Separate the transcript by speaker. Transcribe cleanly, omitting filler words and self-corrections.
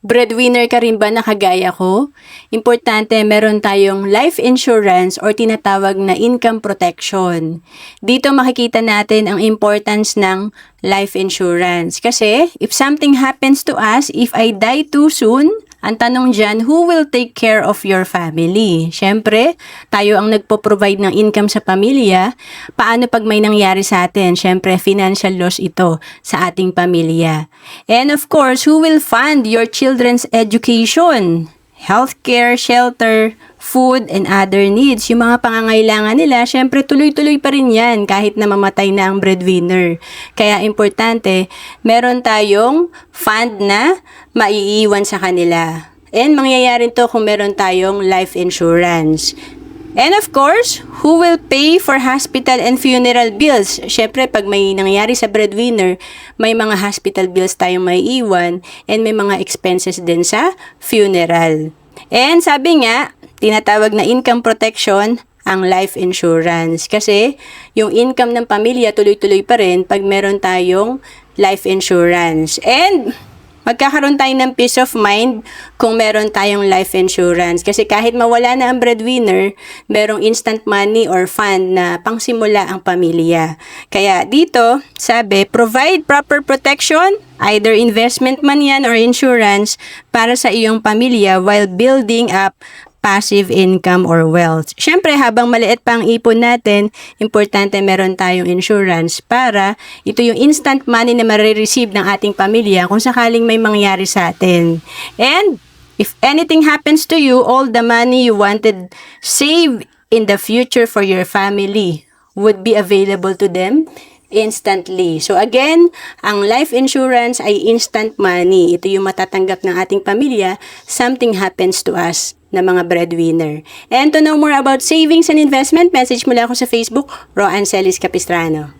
Speaker 1: Breadwinner ka rin ba na kagaya ko? Importante meron tayong life insurance or tinatawag na income protection. Dito makikita natin ang importance ng life insurance. Kasi if something happens to us, if I die too soon, ang tanong dyan, who will take care of your family? Siyempre, tayo ang nagpo-provide ng income sa pamilya. Paano pag may nangyari sa atin? Siyempre, financial loss ito sa ating pamilya. And of course, who will fund your children's education? Healthcare, shelter, food, and other needs. Yung mga pangangailangan nila, syempre tuloy-tuloy pa rin yan kahit na mamatay na ang breadwinner. Kaya importante, meron tayong fund na maiiwan sa kanila. And mangyayari to kung meron tayong life insurance. And of course, who will pay for hospital and funeral bills? Syempre, pag may nangyari sa breadwinner, may mga hospital bills tayong maiiwan and may mga expenses din sa funeral. And sabi nga, tinatawag na income protection ang life insurance. Kasi yung income ng pamilya tuloy-tuloy pa rin pag meron tayong life insurance. And magkakaroon tayo ng peace of mind kung meron tayong life insurance. Kasi kahit mawala na ang breadwinner, merong instant money or fund na pangsimula ang pamilya. Kaya dito, sabi, provide proper protection, either investment man yan or insurance, para sa iyong pamilya while building up passive income or wealth. Siyempre, habang maliit pa ang ipon natin, importante meron tayong insurance para ito yung instant money na marireceive ng ating pamilya kung sakaling may mangyari sa atin. And if anything happens to you, all the money you wanted save in the future for your family would be available to them instantly. So again, ang life insurance ay instant money. Ito yung matatanggap ng ating pamilya, something happens to us na mga breadwinner. And to know more about savings and investment, message mo lang ako sa Facebook, Roancelis Capistrano.